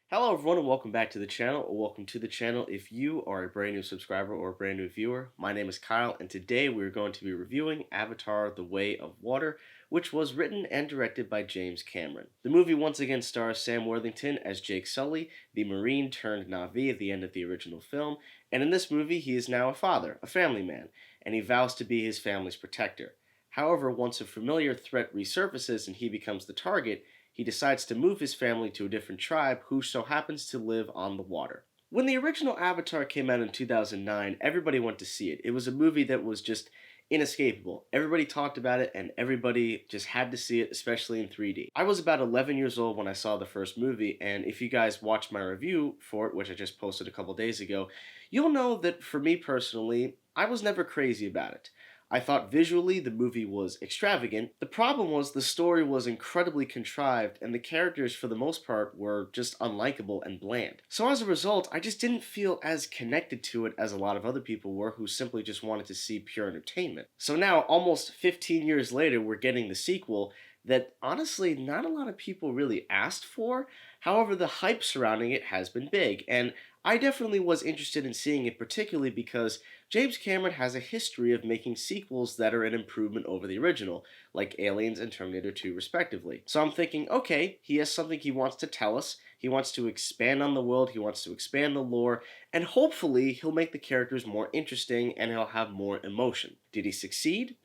Hello everyone and welcome back to the channel, or welcome to the channel if you are a brand new subscriber or a brand new viewer. My name is Kyle and today we're going to be reviewing Avatar: The Way of Water, which was written and directed by James Cameron. The movie once again stars Sam Worthington as Jake Sully, the Marine turned Na'vi at the end of the original film, and in this movie he is now a father, a family man, and he vows to be his family's protector. However, once a familiar threat resurfaces and he becomes the target, he decides to move his family to a different tribe who so happens to live on the water. When the original Avatar came out in 2009, everybody went to see it. It was a movie that was just inescapable. Everybody talked about it and everybody just had to see it, especially in 3D. I was about 11 years old when I saw the first movie, and if you guys watched my review for it, which I just posted a couple days ago, you'll know that for me personally, I was never crazy about it. I thought visually the movie was extravagant. The problem was the story was incredibly contrived and the characters for the most part were just unlikable and bland. So as a result, I just didn't feel as connected to it as a lot of other people were who simply just wanted to see pure entertainment. So now, almost 15 years later, we're getting the sequel that honestly not a lot of people really asked for. However, the hype surrounding it has been big, and I definitely was interested in seeing it, particularly because James Cameron has a history of making sequels that are an improvement over the original, like Aliens and Terminator 2 respectively. So I'm thinking, okay, he has something he wants to tell us, he wants to expand on the world, he wants to expand the lore, and hopefully he'll make the characters more interesting and he'll have more emotion. Did he succeed?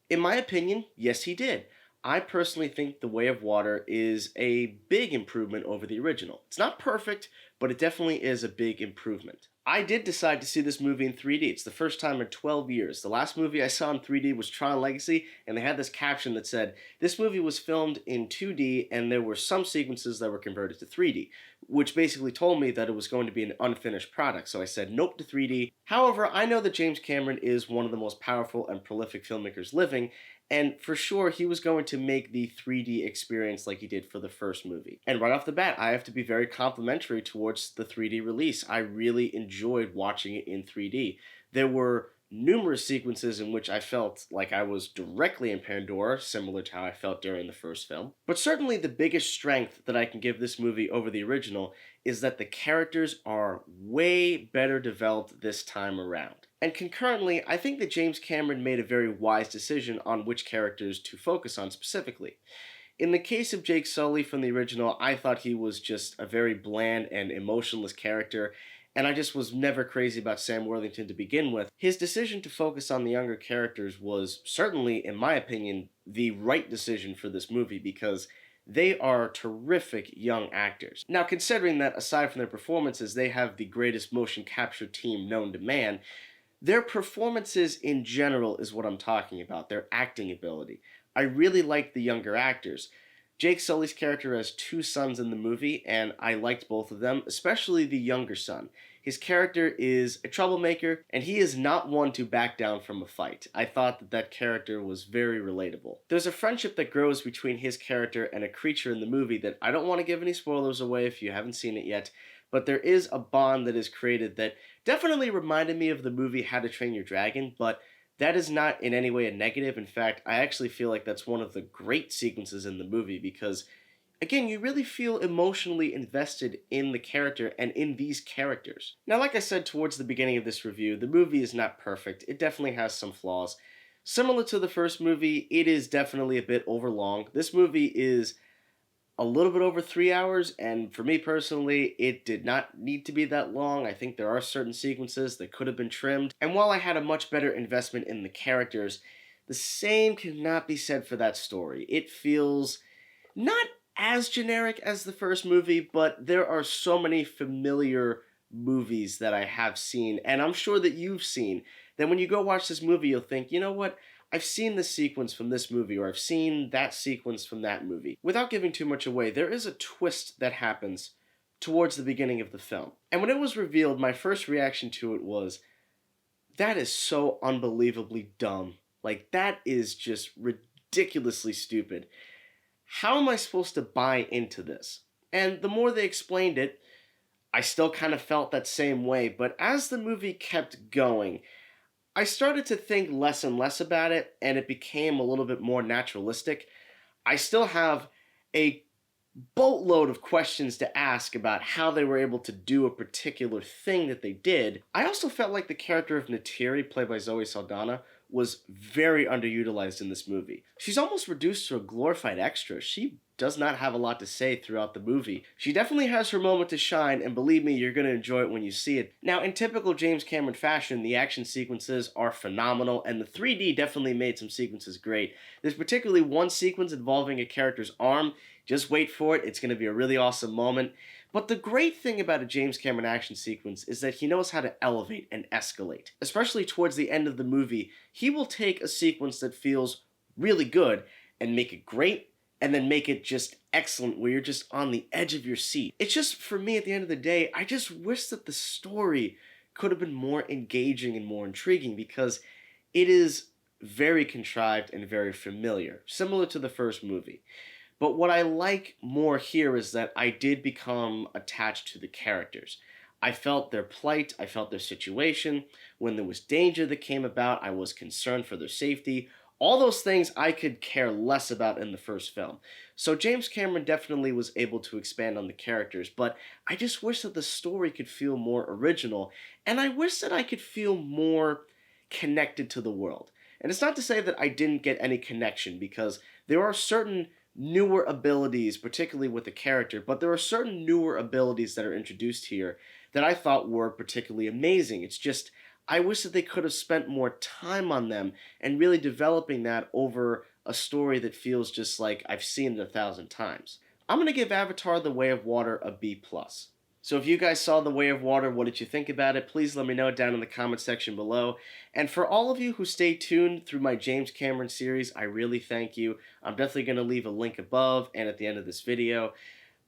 In my opinion, yes he did. I personally think The Way of Water is a big improvement over the original. It's not perfect, but it definitely is a big improvement. I did decide to see this movie in 3D. It's the first time in 12 years. The last movie I saw in 3D was Tron Legacy, and they had this caption that said, this movie was filmed in 2D and there were some sequences that were converted to 3D, which basically told me that it was going to be an unfinished product, so I said nope to 3D. However, I know that James Cameron is one of the most powerful and prolific filmmakers living, and for sure he was going to make the 3D experience like he did for the first movie. And right off the bat, I have to be very complimentary towards the 3D release. I really enjoyed watching it in 3D. There were numerous sequences in which I felt like I was directly in Pandora, similar to how I felt during the first film. But certainly the biggest strength that I can give this movie over the original is that the characters are way better developed this time around. And concurrently, I think that James Cameron made a very wise decision on which characters to focus on specifically. In the case of Jake Sully from the original, I thought he was just a very bland and emotionless character, and I just was never crazy about Sam Worthington to begin with. His decision to focus on the younger characters was certainly, in my opinion, the right decision for this movie because they are terrific young actors. Now, considering that aside from their performances, they have the greatest motion capture team known to man, their performances in general is what I'm talking about, their acting ability. I really liked the younger actors. Jake Sully's character has two sons in the movie, and I liked both of them, especially the younger son. His character is a troublemaker, and he is not one to back down from a fight. I thought that that character was very relatable. There's a friendship that grows between his character and a creature in the movie that I don't want to give any spoilers away if you haven't seen it yet, but there is a bond that is created that definitely reminded me of the movie How to Train Your Dragon, but that is not in any way a negative. In fact, I actually feel like that's one of the great sequences in the movie because, again, you really feel emotionally invested in the character and in these characters. Now, like I said towards the beginning of this review, the movie is not perfect. It definitely has some flaws. Similar to the first movie, it is definitely a bit overlong. This movie is a little bit over 3 hours, and for me personally, it did not need to be that long. I think there are certain sequences that could have been trimmed, and while I had a much better investment in the characters, the same cannot be said for that story. It feels not as generic as the first movie, but there are so many familiar movies that I have seen, and I'm sure that you've seen, that when you go watch this movie, you'll think, you know what? I've seen this sequence from this movie, or I've seen that sequence from that movie. Without giving too much away, there is a twist that happens towards the beginning of the film. And when it was revealed, my first reaction to it was, that is so unbelievably dumb. Like, that is just ridiculously stupid. How am I supposed to buy into this? And the more they explained it, I still kind of felt that same way, but as the movie kept going, I started to think less and less about it, and it became a little bit more naturalistic. I still have a boatload of questions to ask about how they were able to do a particular thing that they did. I also felt like the character of Neytiri, played by Zoe Saldana, was very underutilized in this movie. She's almost reduced to a glorified extra. She does not have a lot to say throughout the movie. She definitely has her moment to shine, and believe me, you're going to enjoy it when you see it. Now, in typical James Cameron fashion, the action sequences are phenomenal, and the 3D definitely made some sequences great. There's particularly one sequence involving a character's arm. Just wait for it, it's going to be a really awesome moment. But the great thing about a James Cameron action sequence is that he knows how to elevate and escalate. Especially towards the end of the movie, he will take a sequence that feels really good and make it great, and then make it just excellent where you're just on the edge of your seat. It's just, for me, at the end of the day, I just wish that the story could have been more engaging and more intriguing, because it is very contrived and very familiar, similar to the first movie. But what I like more here is that I did become attached to the characters. I felt their plight, I felt their situation. When there was danger that came about, I was concerned for their safety. All those things I could care less about in the first film. So James Cameron definitely was able to expand on the characters, but I just wish that the story could feel more original, and I wish that I could feel more connected to the world. And it's not to say that I didn't get any connection, because there are certain newer abilities, particularly with the character, but there are certain newer abilities that are introduced here that I thought were particularly amazing. It's just, I wish that they could have spent more time on them and really developing that over a story that feels just like I've seen it 1,000 times. I'm going to give Avatar The Way of Water a B+. So if you guys saw The Way of Water, what did you think about it? Please let me know down in the comment section below. And for all of you who stay tuned through my James Cameron series, I really thank you. I'm definitely going to leave a link above and at the end of this video.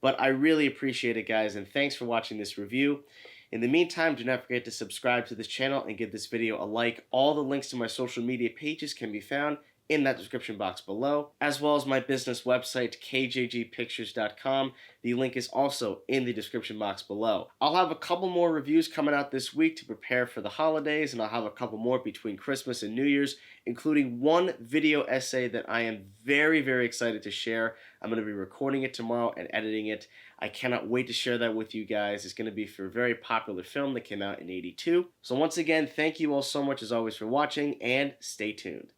But I really appreciate it, guys, and thanks for watching this review. In the meantime, do not forget to subscribe to this channel and give this video a like. All the links to my social media pages can be found in that description box below, as well as my business website, kjgpictures.com. The link is also in the description box below. I'll have a couple more reviews coming out this week to prepare for the holidays, and I'll have a couple more between Christmas and New Year's, including one video essay that I am very, very excited to share. I'm going to be recording it tomorrow and editing it. I cannot wait to share that with you guys. It's going to be for a very popular film that came out in '82. So once again, thank you all so much as always for watching, and stay tuned.